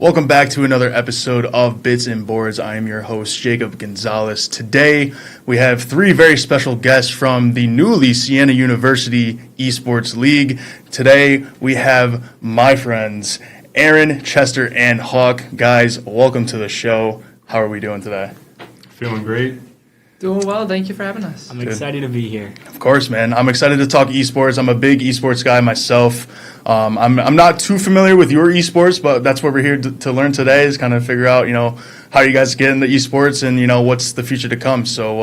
Welcome back to another episode of Bits and Boards. I am your host, Jacob Gonzalez. Today, we have three very special guests from the newly Siena University eSports League. Today, we have my friends, Aaron, Chester, and Hawk. Guys, welcome to the show. How are we doing today? Feeling great. Doing well. Thank you for having us. I'm excited to be here. Of course, man. I'm excited to talk esports. I'm a big esports guy myself. I'm not too familiar with your esports, but that's what we're here to learn today, is kind of figure out, how you guys get into esports and, what's the future to come. So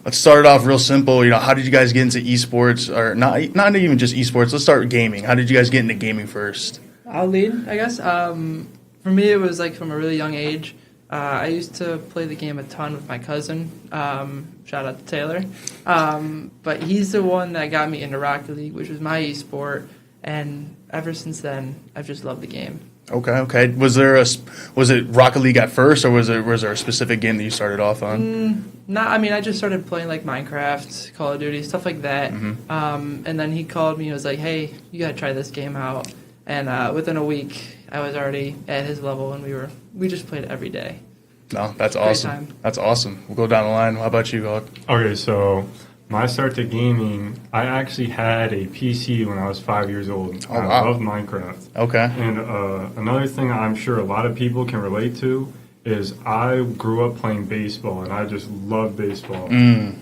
let's start it off real simple. How did you guys get into esports? Or not even just esports. Let's start with gaming. How did you guys get into gaming first? I'll lead, I guess. For me, it was from a really young age. I used to play the game a ton with my cousin. Shout out to Taylor. But he's the one that got me into Rocket League, which was my esport. And ever since then, I've just loved the game. Okay. Was it Rocket League at first, or was there a specific game that you started off on? I just started playing Minecraft, Call of Duty, stuff like that. Mm-hmm. And then he called me and was like, "Hey, you gotta try this game out." And within a week, I was already at his level, and we just played every day. No, that's awesome. That's awesome. We'll go down the line. How about you, Hawk? Okay, so my start to gaming, I actually had a PC when I was 5 years old. Oh, wow. I loved Minecraft. Okay. And another thing I'm sure a lot of people can relate to is I grew up playing baseball, and I just love baseball.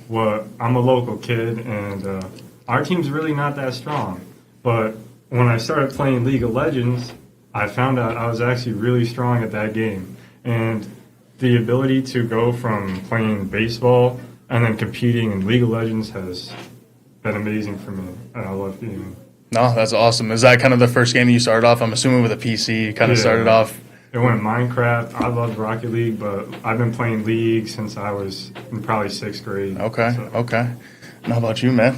Well, I'm a local kid, and our team's really not that strong. But when I started playing League of Legends, I found out I was actually really strong at that game. And the ability to go from playing baseball and then competing in League of Legends has been amazing for me, and I love gaming. No, that's awesome. Is that kind of the first game that you started off? I'm assuming with a PC, you kind of started off. It went Minecraft. I loved Rocket League, but I've been playing League since I was in probably 6th grade. Okay. And how about you, man?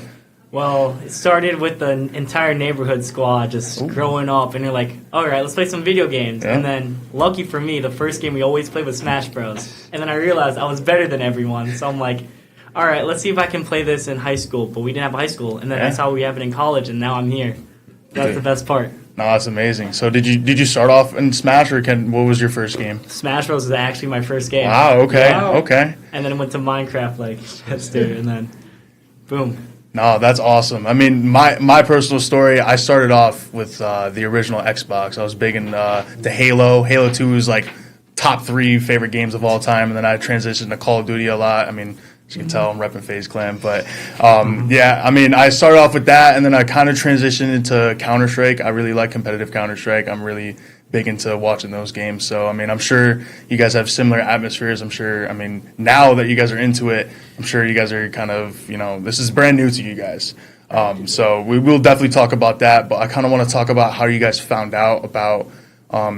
Well, it started with the entire neighborhood squad just growing up, and you're like, all right, let's play some video games. Yeah. And then, lucky for me, the first game we always played was Smash Bros. And then I realized I was better than everyone, so I'm like, all right, let's see if I can play this in high school. But we didn't have high school, and then I saw we have it in college, and now I'm here. That's the best part. No, that's amazing. So did you start off in Smash, or what was your first game? Smash Bros. Was actually my first game. Wow, okay, Wow. okay. And then it went to Minecraft, let's do it, and then boom. No, that's awesome. I mean, my personal story, I started off with the original Xbox. I was big in the Halo. Halo 2 is top 3 favorite games of all time, and then I transitioned to Call of Duty a lot. I mean, as you can tell, I'm repping FaZe Clan. But, I started off with that, and then I kind of transitioned into Counter-Strike. I really like competitive Counter-Strike. I'm really big into watching those games. So, I'm sure you guys have similar atmospheres. Now that you guys are into it, I'm sure you guys are kind of, this is brand new to you guys. So we will definitely talk about that, but I kind of want to talk about how you guys found out about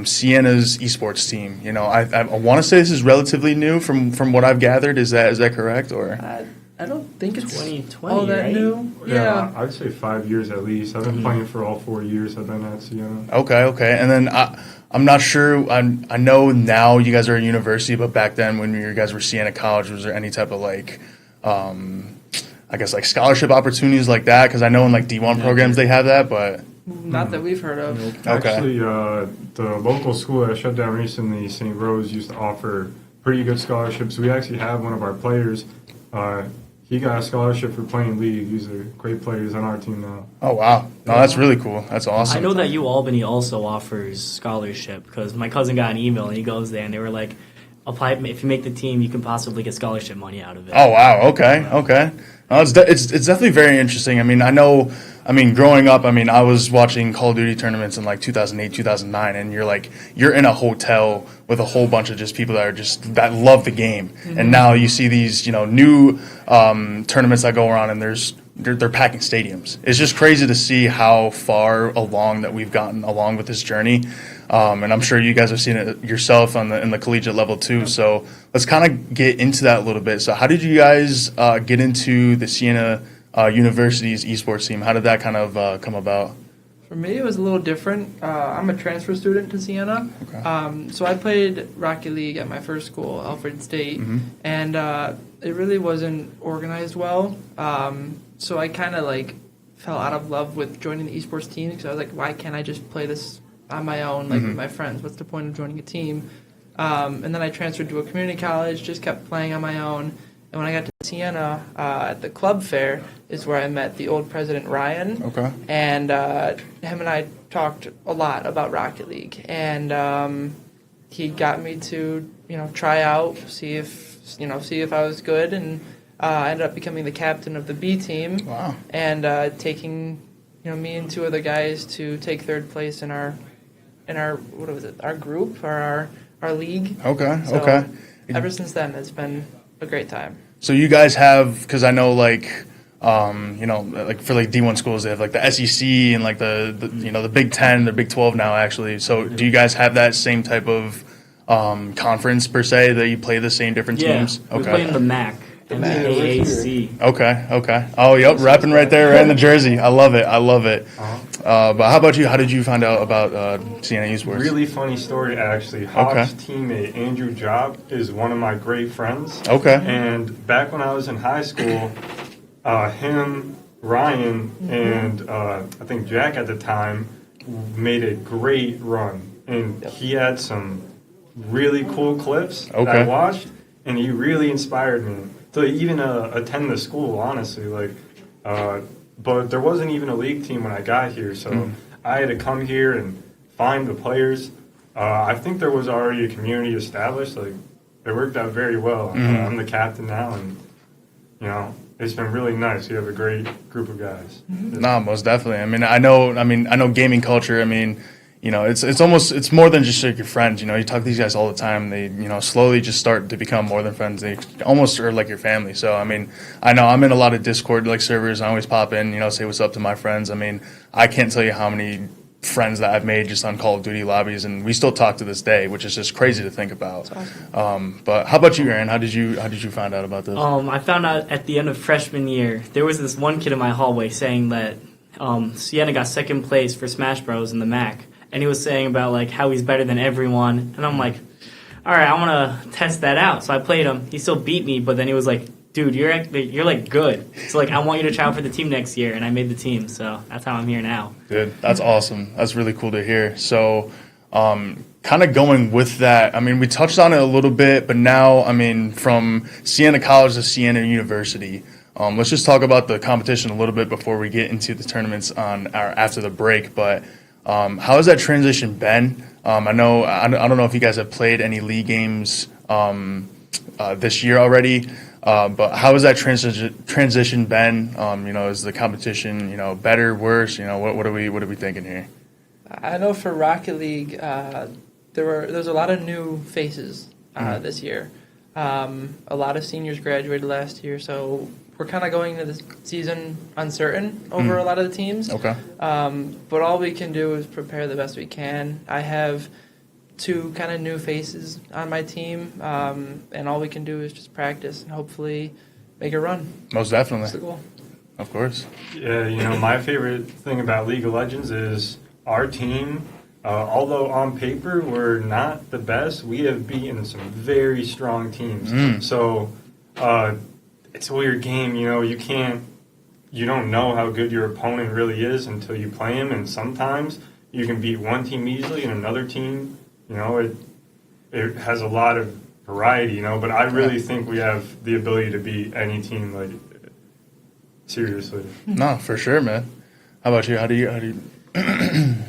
Siena's esports team. I want to say this is relatively new from what I've gathered. Is that correct? Or I don't think it's 2020, all that right? new. Yeah, I'd say 5 years at least. I've been playing for all 4 years I've been at Siena. Okay. And then I'm not sure. I know now you guys are in university, but back then when you guys were Siena College, was there any type of scholarship opportunities like that? Because I know in D1 programs they have that, but Not that we've heard of. Okay. Actually, the local school that shut down recently, St. Rose, used to offer pretty good scholarships. We actually have one of our players. He got a scholarship for playing League. He's a great player. He's on our team now. Oh, wow. No, that's really cool. That's awesome. I know that Albany also offers scholarship, because my cousin got an email and he goes there and they were like, apply, if you make the team, you can possibly get scholarship money out of it. Oh, wow. Okay. No, it's definitely very interesting. Growing up, I was watching Call of Duty tournaments in 2008, 2009, and you're in a hotel with a whole bunch of just people that love the game. Mm-hmm. And now you see these, new tournaments that go around, and they're packing stadiums. It's just crazy to see how far along that we've gotten along with this journey. And I'm sure you guys have seen it yourself in the collegiate level too. So let's kind of get into that a little bit. So how did you guys get into the Siena University's esports team? How did that kind of come about? For me, it was a little different. I'm a transfer student to Siena. Okay. So I played Rocket League at my first school, Alfred State, and it really wasn't organized well. So I kind of fell out of love with joining the esports team, because I was like, why can't I just play this on my own, like with my friends. What's the point of joining a team? And then I transferred to a community college, just kept playing on my own. And when I got to Siena, at the club fair is where I met the old president, Ryan. Okay. And him and I talked a lot about Rocket League. And he got me to, try out, see if I was good. And I ended up becoming the captain of the B team. Wow. And taking, me and two other guys to take third place in our our group or our league. Okay. So Okay. Ever since then, it's been a great time. So you guys have, because I know like like for like D1 schools, they have like the SEC and like the Big Ten, the Big 12 now actually. So do you guys have that same type of conference per se that you play the same different teams? We play in the MAC. MAAC. Okay. Oh, yep, repping right there, right in the jersey. I love it. But how about you? How did you find out about Siena eSports? Really funny story, actually. Hawk's teammate, Andrew Job, is one of my great friends. Okay. And back when I was in high school, him, Ryan, and I think Jack at the time made a great run. And he had some really cool clips that I watched, and he really inspired me to even attend the school, honestly. But there wasn't even a league team when I got here, so I had to come here and find the players. I think there was already a community established. It worked out very well. I'm the captain now, and it's been really nice. You have a great group of guys. No, most definitely. I know gaming culture. It's more than just like your friends. You talk to these guys all the time. They slowly just start to become more than friends. They almost are like your family. So I know I'm in a lot of Discord servers. I always pop in, say what's up to my friends. I can't tell you how many friends that I've made just on Call of Duty lobbies, and we still talk to this day, which is just crazy to think about. That's awesome. But how about you, Aaron? How did you find out about this? I found out at the end of freshman year. There was this one kid in my hallway saying that Siena got second place for Smash Bros in the MAC. And he was saying about how he's better than everyone, and I'm like, all right, I want to test that out. So I played him. He still beat me, but then he was like, dude, you're good. So I want you to try out for the team next year, and I made the team. So that's how I'm here now. Good. That's awesome. That's really cool to hear. So, kind of going with that, we touched on it a little bit, but now, from Siena College to Siena University. Let's just talk about the competition a little bit before we get into the tournaments after the break. But how has that transition been? I don't know if you guys have played any league games this year already, but how has that transition been? Is the competition better, worse? What are we thinking here? I know for Rocket League, there's a lot of new faces this year. A lot of seniors graduated last year, so we're kind of going into the season uncertain over a lot of the teams. Okay. But all we can do is prepare the best we can. I have two kind of new faces on my team, and all we can do is just practice and hopefully make a run. Most definitely. That's the goal. Of course. Yeah, my favorite thing about League of Legends is our team. Although on paper we're not the best, we have beaten some very strong teams. So it's a weird game, you don't know how good your opponent really is until you play him, and sometimes you can beat one team easily and another team, it has a lot of variety, but I really think we have the ability to beat any team, seriously. No, for sure, man. How about you? How do you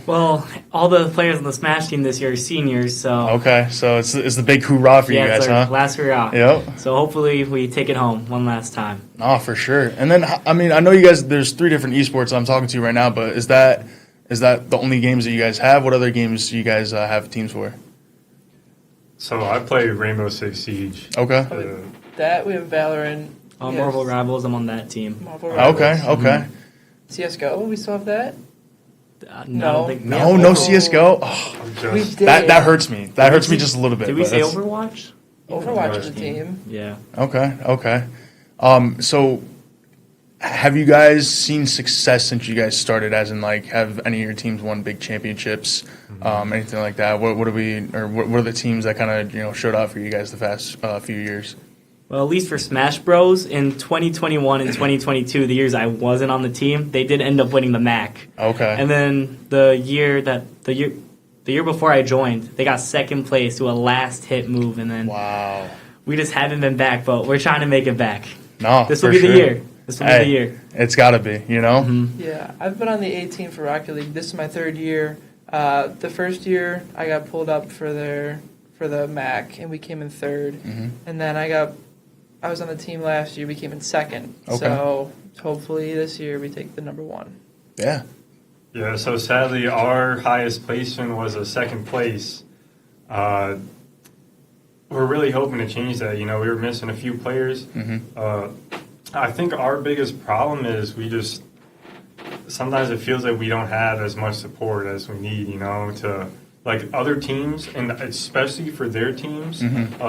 Well, all the players on the Smash team this year are seniors, so... Okay, so it's the big hoorah for you guys, it's our huh? last hurrah. Yep. So hopefully we take it home one last time. Oh, for sure. And then, I know you guys, there's 3 different esports I'm talking to right now, but is that the only games that you guys have? What other games do you guys have teams for? So I play Rainbow Six Siege. Okay. That we have Valorant. Marvel Rivals, I'm on that team. Marvel Rivals. Okay. CSGO, we still have that? No, I don't think No CSGO. Oh, We did. that hurts me. That hurts me just a little bit. Did we but say that's- Overwatch? Overwatch is a team. Yeah. Okay. So have you guys seen success since you guys started? As in, have any of your teams won big championships, anything like that? What are the teams that kind of showed out for you guys the past few years? Well, at least for Smash Bros. In 2021 and 2022, the years I wasn't on the team, they did end up winning the MAC. Okay. And then the the year before I joined, they got second place to a last hit move, and then Wow. we just haven't been back, but we're trying to make it back. No, This will for be sure. the year. This will be the year. It's got to be, you know? Yeah, I've been on the A team for Rocket League. This is my third year. The first year I got pulled up for the MAC, and we came in third. And then I was on the team last year. We came in second. Okay. So hopefully this year we take the number one. Yeah. Yeah, so sadly, our highest placement was a second place. We're really hoping to change that. You know, we were missing a few players. I think our biggest problem is sometimes it feels like we don't have as much support as we need, you know, to like other teams, and especially for their teams.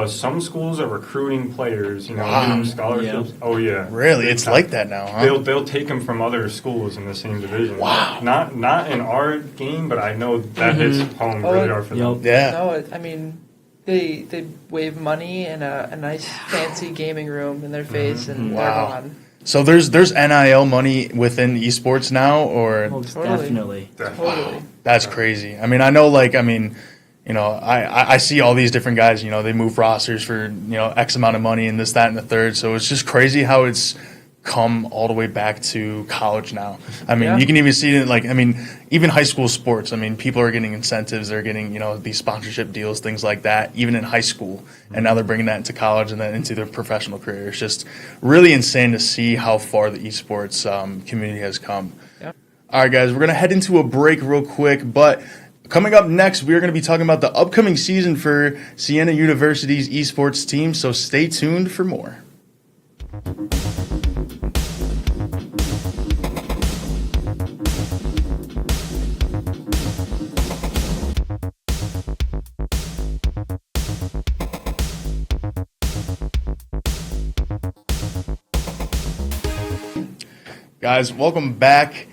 Some schools are recruiting players, you know, Wow. giving them scholarships. Yep. Oh yeah, Really? It's like that now, huh? they'll take them from other schools in the same division. Wow. Not in our game, but I know that hits home Oh, really hard for them. Yep. Yeah. No, I mean, they wave money and a nice fancy gaming room in their face, and Wow. they're gone. So there's NIL money within esports now, or Most Totally. definitely. Totally. that's crazy. I mean, I know, you know, I see all these different guys, you know, they move rosters for, you know, X amount of money and this, that, and the third. So it's just crazy how it's come all the way back to college now. I mean, Yeah. you can even see it even high school sports. I mean, people are getting incentives. They're getting, you know, these sponsorship deals, things like that, even in high school. And now they're bringing that into college and then into their professional career. It's just really insane to see how far the esports community has come. Yeah. All right, guys, we're going to head into a break real quick, but coming up next, we are going to be talking about the upcoming season for Siena University's esports team, so stay tuned for more. Guys, welcome back.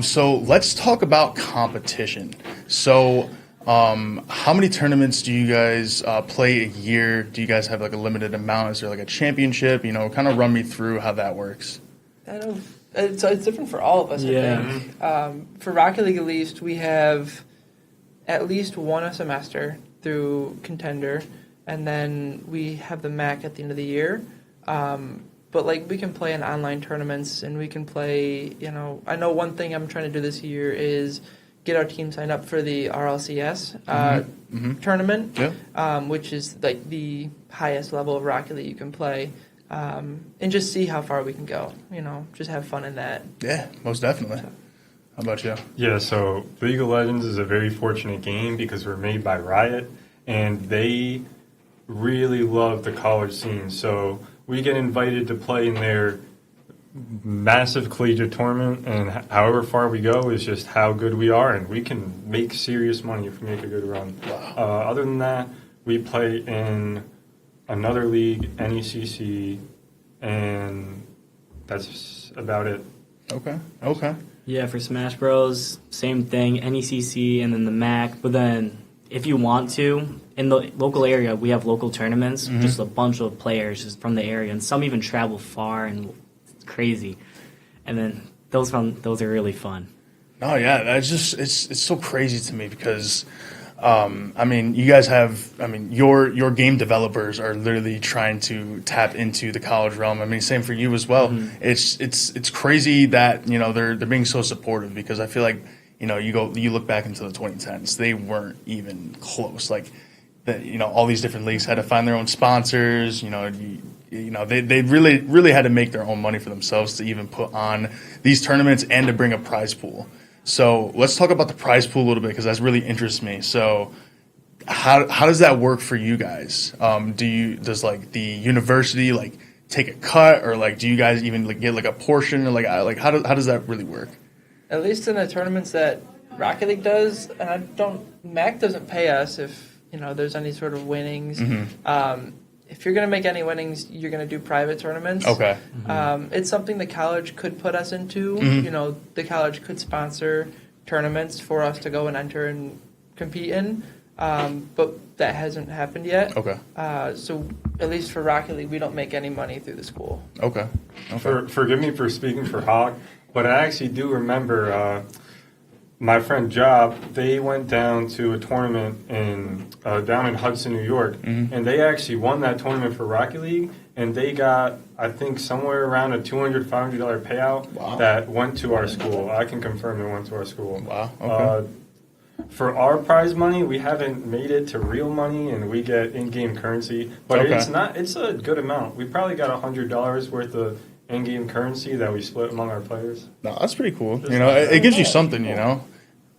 So let's talk about competition. So how many tournaments do you guys play a year? Do you guys have like a limited amount? Is there like a championship? You know, kind of run me through how that works. It's different for all of us, Yeah. I think. For Rocket League, at least, we have at least one a semester through Contender, and then we have the MAC at the end of the year. But, like, we can play in online tournaments, and we can play, you know, I know one thing I'm trying to do this year is get our team signed up for the RLCS tournament, which is, like, the highest level of Rocket League you can play. And just see how far we can go, you know, just have fun in that. Yeah, most definitely. How about you? Yeah, so League of Legends is a very fortunate game because we're made by Riot, and they really love the college scene. So we get invited to play in their massive collegiate tournament, and however far we go is just how good we are, and we can make serious money if we make a good run. Other than that, we play in another league, NECC, and that's about it. Okay. Yeah, for Smash Bros, same thing, NECC and then the MAC. But then, if you want to, in the local area, we have local tournaments, just a bunch of players just from the area, and some even travel far, and it's crazy. And then those are really fun. Oh yeah, that's just it's so crazy to me because I mean, you guys have, I mean, your game developers are literally trying to tap into the college realm. I mean, same for you as well. It's crazy that, you know, they're being so supportive because I feel like, you know, you look back into the 2010s, they weren't even close. Like, you know, all these different leagues had to find their own sponsors. You know, they really had to make their own money for themselves to even put on these tournaments and to bring a prize pool. So let's talk about the prize pool a little bit because that really interests me. So how does that work for you guys? Does like the university like take a cut, or like do you guys even like get like a portion, or like how does that really work? At least in the tournaments that Rocket League does, and MAC doesn't pay us if, you know, there's any sort of winnings. If you're going to make any winnings, you're going to do private tournaments. Okay. It's something the college could put us into. You know, the college could sponsor tournaments for us to go and enter and compete in, but that hasn't happened yet. Okay. So at least for Rocket League, we don't make any money through the school. Okay. Forgive me for speaking for Hawk, but I actually do remember my friend Job, they went down to a tournament down in Hudson, New York, and they actually won that tournament for Rocket League, and they got, I think, somewhere around a $200, $500 payout that went to our school. I can confirm it went to our school. Wow. Okay. For our prize money, we haven't made it to real money, and we get in-game currency, but Okay. it's a good amount. We probably got $100 worth of in-game currency that we split among our players. No, that's pretty cool. You know, it gives you something. You know.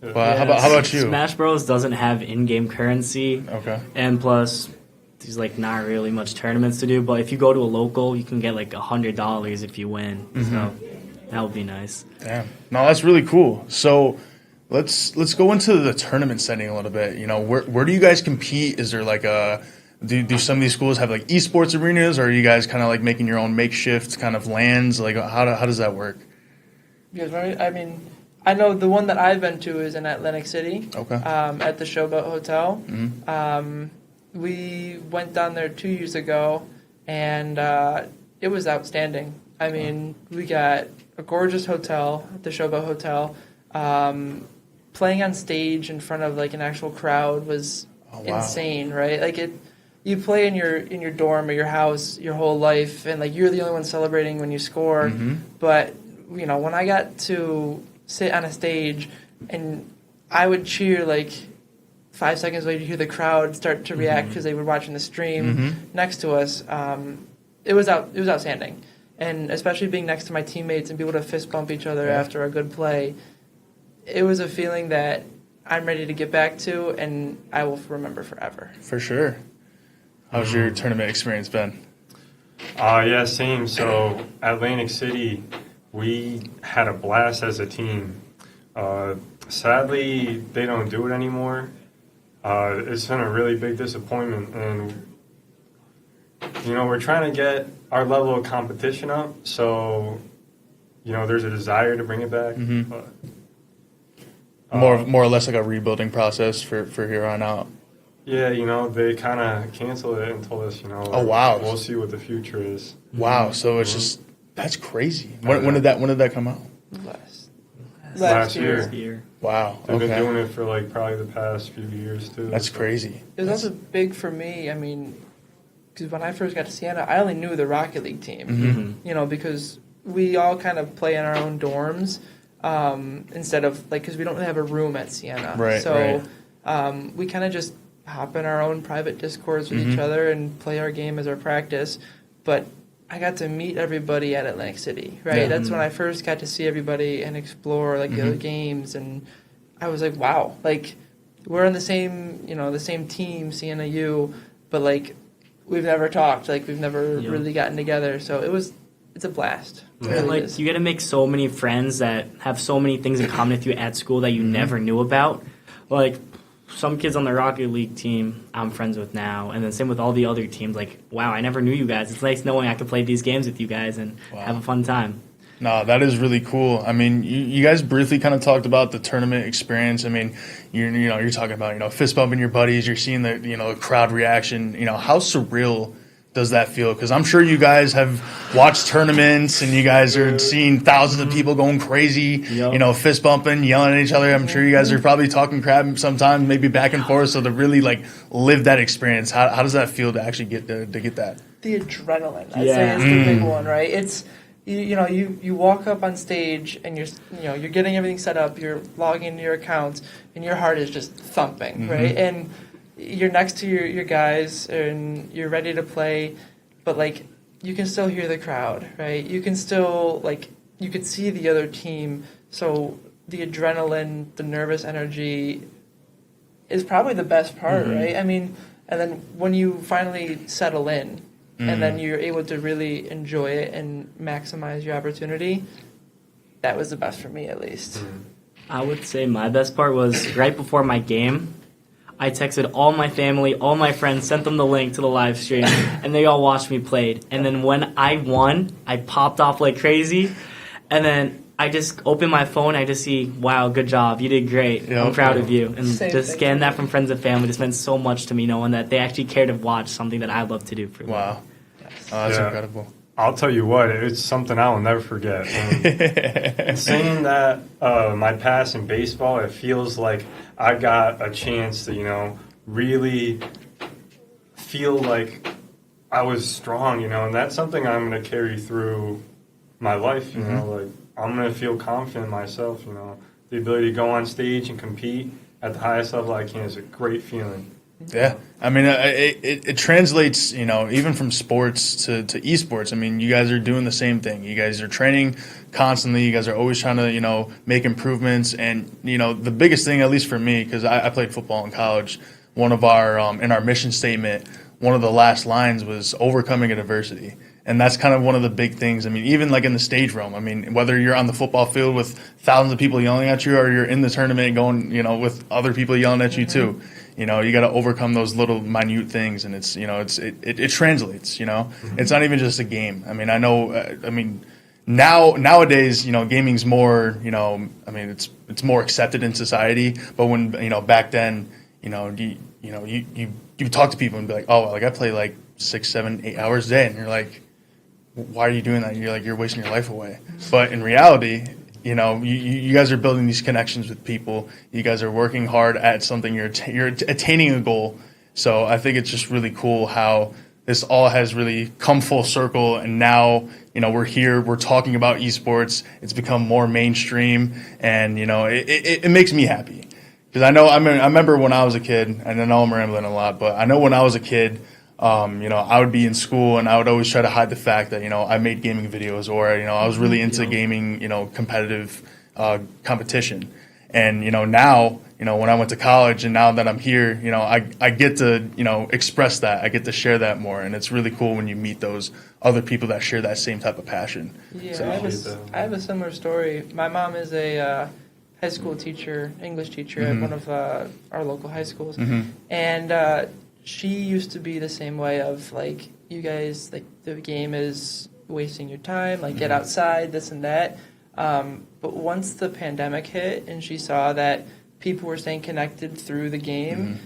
But how about you? Smash Bros doesn't have in-game currency. Okay. And plus, there's like not really much tournaments to do. But if you go to a local, you can get like $100 if you win. So that would be nice. Damn. No, that's really cool. So let's go into the tournament setting a little bit. You know, where do you guys compete? Is there like do some of these schools have like eSports arenas, or are you guys kind of like making your own makeshift kind of lands? Like how does that work? Because I mean, I know the one that I've been to is in Atlantic City. Okay. At the Showboat Hotel. We went down there 2 years ago, and it was outstanding. I mean, we got a gorgeous hotel, the Showboat Hotel. Playing on stage in front of like an actual crowd was insane, right? Like you play in your dorm or your house your whole life, and like you're the only one celebrating when you score. But you know, when I got to sit on a stage and I would cheer, like 5 seconds later you hear the crowd start to react because they were watching the stream next to us. It was outstanding, and especially being next to my teammates and be able to fist bump each other after a good play. It was a feeling that I'm ready to get back to, and I will remember forever. For sure. How's your tournament experience been? Yeah, same. So Atlantic City, we had a blast as a team. Sadly, they don't do it anymore. It's been a really big disappointment, and you know, we're trying to get our level of competition up. So, you know, there's a desire to bring it back. But, More or less like a rebuilding process for here on out. yeah, you know, they kind of canceled it and told us, you know, Oh, wow. we'll see what the future is. Wow. So it's just that's crazy. When did that come out? Last year. Last year. Wow. They've been Okay. doing it for like probably the past few years too. That's crazy. It was also big for me. I mean, because when I first got to Siena, I only knew the Rocket League team. You know, because we all kind of play in our own dorms instead of like because we don't really have a room at Siena. Right, So we kind of just hop in our own private discords with each other and play our game as our practice. But I got to meet everybody at Atlantic City, right? Yeah. That's when I first got to see everybody and explore like the other games, and I was like, wow, like we're on the same team, Siena U, but like we've never talked, like we've never really gotten together. So it's a blast. It And really like is. you get to make so many friends that have so many things in common with you at school that you never knew about. Like some kids on the Rocket League team I'm friends with now, and then same with all the other teams. Like, wow, I never knew you guys. It's nice knowing I can play these games with you guys and have a fun time. No, that is really cool. I mean, you guys briefly kind of talked about the tournament experience. I mean, you're talking about fist bumping your buddies. You're seeing the crowd reaction. How surreal does that feel? Because I'm sure you guys have watched tournaments and you guys are seeing thousands of people going crazy. Fist bumping, yelling at each other. I'm sure you guys are probably talking crap sometimes, maybe back and forth. So to really live that experience, how does that feel to actually get to get that? The adrenaline, I'd say, is the big one, right? It's you walk up on stage and you're getting everything set up, you're logging into your accounts, and your heart is just thumping, right? And you're next to your guys and you're ready to play, but like you can still hear the crowd, right? You can still you could see the other team. So the adrenaline, the nervous energy is probably the best part, right? I mean, and then when you finally settle in and then you're able to really enjoy it and maximize your opportunity, that was the best for me, at least. I would say my best part was right before my game. I texted all my family, all my friends, sent them the link to the live stream, and they all watched me play. And then when I won, I popped off like crazy. And then I just opened my phone, I just see, wow, good job, you did great. I'm proud of you. And Same just thing. getting that from friends and family just meant so much to me, knowing that they actually care to watch something that I love to do for them. Wow. Oh, that's incredible. I'll tell you what, it's something I will never forget. Saying that my past in baseball, it feels like I got a chance to, really feel like I was strong, and that's something I'm going to carry through my life, like I'm going to feel confident in myself, the ability to go on stage and compete at the highest level I can is a great feeling. Yeah, I mean, it translates, even from sports to eSports. I mean, you guys are doing the same thing. You guys are training constantly. You guys are always trying to, make improvements. And, the biggest thing, at least for me, because I played football in college, one of our, in our mission statement, one of the last lines was overcoming adversity. And that's kind of one of the big things. I mean, even like in the stage realm, I mean, whether you're on the football field with thousands of people yelling at you or you're in the tournament going, with other people yelling at you too. You got to overcome those little minute things, and it's it translates. It's not even just a game. I mean, I know. Nowadays, gaming's more. I mean, it's more accepted in society. But when back then, you talk to people and be like, oh, like I play like 6, 7, 8 hours a day, and you're like, why are you doing that? And you're like, you're wasting your life away. But in reality, you guys are building these connections with people. You guys are working hard at something. You're attaining a goal. So I think it's just really cool how this all has really come full circle. And now, we're here. We're talking about esports. It's become more mainstream, and it makes me happy because I remember when I was a kid, and I know I'm rambling a lot, but I know when I was a kid. I would be in school and I would always try to hide the fact that, I made gaming videos or, I was really into gaming, competitive competition. And, now, when I went to college and now that I'm here, I get to, express that. I get to share that more. And it's really cool when you meet those other people that share that same type of passion. Yeah, So. I have a similar story. My mom is a high school teacher, English teacher at one of our local high schools. And she used to be the same way of, like, you guys, like, the game is wasting your time, like, get outside, this and that. But once the pandemic hit and she saw that people were staying connected through the game,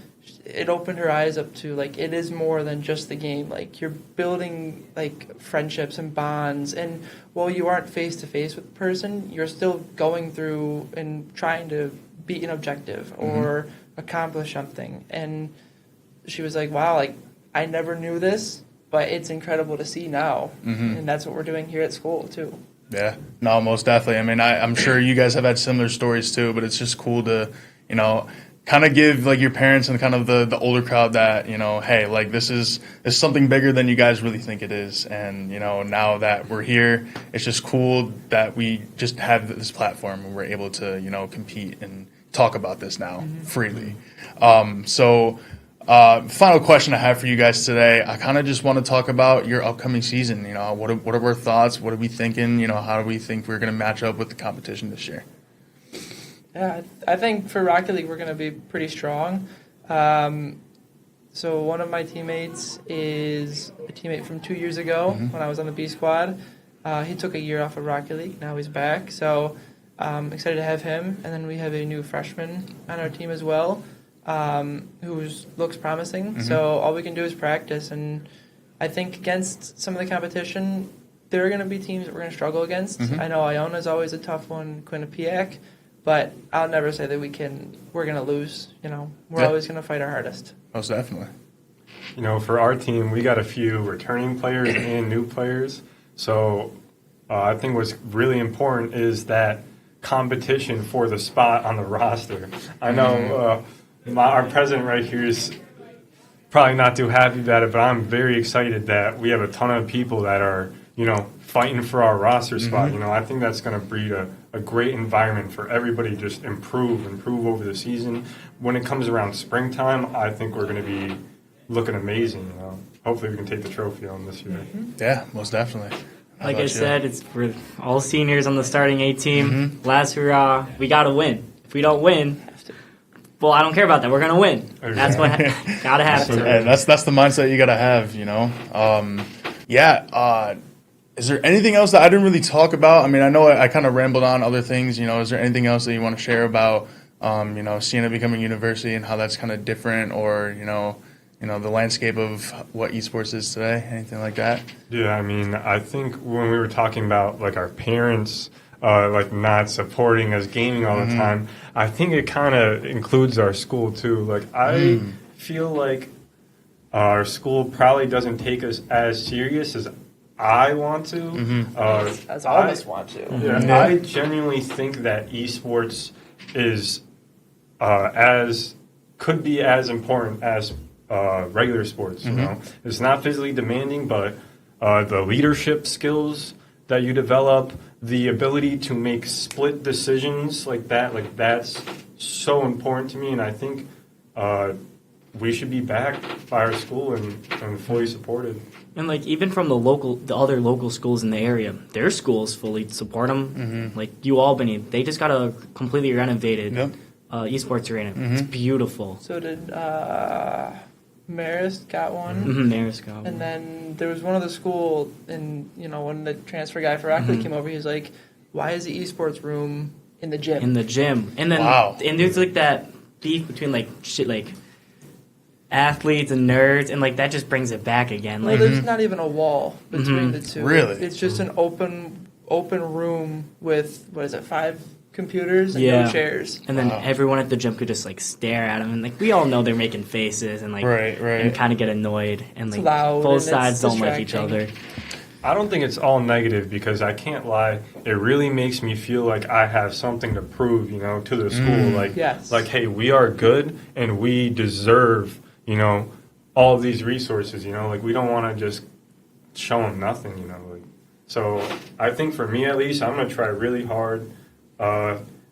it opened her eyes up to, like, it is more than just the game. Like, you're building, like, friendships and bonds. And while you aren't face-to-face with the person, you're still going through and trying to beat an objective or accomplish something. And she was like, wow, like, I never knew this, but it's incredible to see now. And that's what we're doing here at school, too. Yeah, no, most definitely. I mean, I'm sure you guys have had similar stories, too, but it's just cool to, kind of give, like, your parents and kind of the older crowd that, hey, like, this is something bigger than you guys really think it is. And, now that we're here, it's just cool that we just have this platform and we're able to, compete and talk about this now freely. Final question I have for you guys today. I kind of just want to talk about your upcoming season. What are our thoughts? What are we thinking? How do we think we're going to match up with the competition this year? Yeah, I think for Rocket League we're going to be pretty strong. So one of my teammates is a teammate from 2 years ago when I was on the B squad. He took a year off of Rocket League. Now he's back. So I'm excited to have him. And then we have a new freshman on our team as well. Who looks promising. So all we can do is practice. And I think against some of the competition, there are going to be teams that we're going to struggle against. I know Iona is always a tough one, Quinnipiac, but I'll never say that we're going to lose. We're always going to fight our hardest. Most definitely. For our team, we got a few returning players and new players. So I think what's really important is that competition for the spot on the roster. I know our president right here is probably not too happy about it, but I'm very excited that we have a ton of people that are, fighting for our roster spot. I think that's going to breed a great environment for everybody to just improve over the season. When it comes around springtime, I think we're going to be looking amazing. Hopefully we can take the trophy home this year. Yeah, most definitely. Like I said, it's for all seniors on the starting A team. Last hurrah, we got to win. If we don't win, well, I don't care about that. We're gonna win. That's what gotta happen. Yeah, that's the mindset you gotta have. Is there anything else that I didn't really talk about? I mean, I know I kind of rambled on other things. Is there anything else that you want to share about, Siena becoming a university and how that's kind of different, or the landscape of what esports is today? Anything like that? Yeah, I mean, I think when we were talking about like our parents like not supporting us gaming all the time, I think it kind of includes our school too. Like I feel like our school probably doesn't take us as serious as I want to. As all of us want to. Yeah, I genuinely think that esports is could be as important as regular sports. You know, it's not physically demanding, but the leadership skills that you develop, the ability to make split decisions like that's so important to me, and I think we should be backed by our school and fully supported. And like even from the other local schools in the area, their schools fully support them. Like Albany, they just got a completely renovated esports arena. It's beautiful. So did Marist got one. Marist got one. And then there was one other school, and when the transfer guy for Ackley came over, he was like, "Why is the esports room in the gym?" In the gym, and then and there's like that beef between like athletes and nerds, and like that just brings it back again. Well, Like there's not even a wall between the two. Really? It's just an open room with 5 computers and no chairs. And then everyone at the gym could just like stare at them, and like we all know they're making faces and like and kind of get annoyed, and like loud both and sides it's don't like each distracting. other. I don't think it's all negative because I can't lie. It really makes me feel like I have something to prove, to the school. Like, hey, we are good and we deserve, all of these resources. Like we don't want to just show them nothing. So I think for me at least, I'm gonna try really hard,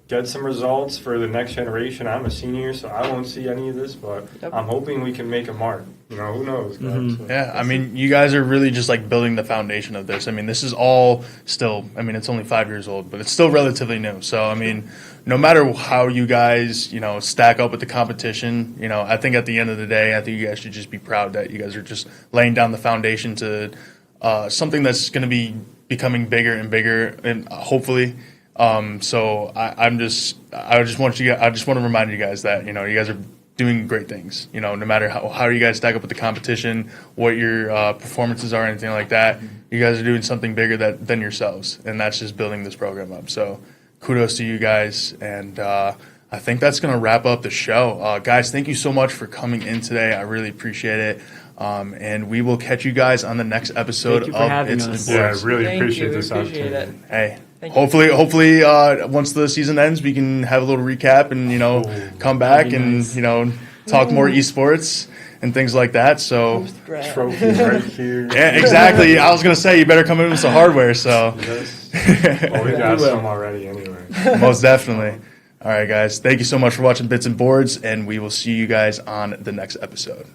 get some results for the next generation. I'm a senior, so I won't see any of this, but I'm hoping we can make a mark. Who knows? God, so. Yeah, I mean, you guys are really just like building the foundation of this. I mean, this is all still, it's only 5 years old, but it's still relatively new. So, I mean, no matter how you guys, stack up with the competition, I think at the end of the day, I think you guys should just be proud that you guys are just laying down the foundation to something that's going to be becoming bigger and bigger, and hopefully. So I just want to remind you guys that, you guys are doing great things, no matter how you guys stack up with the competition, what your performances are, anything like that. You guys are doing something bigger than yourselves, and that's just building this program up. So kudos to you guys, and I think that's going to wrap up the show. Guys, thank you so much for coming in today. I really appreciate it. And we will catch you guys on the next episode Thank you for of having It's us. Sports. Yeah, I really Thank appreciate you. this We appreciate opportunity. Hey, Thank you. hopefully, once the season ends, we can have a little recap and come back That'd be and nice. talk more esports and things like that. So Post-grad. Trophy right here. yeah, exactly. I was gonna say you better come in with some hardware. So Yes. Well, we got some already anyway. most definitely. All right, guys. Thank you so much for watching Bits and Boards, and we will see you guys on the next episode.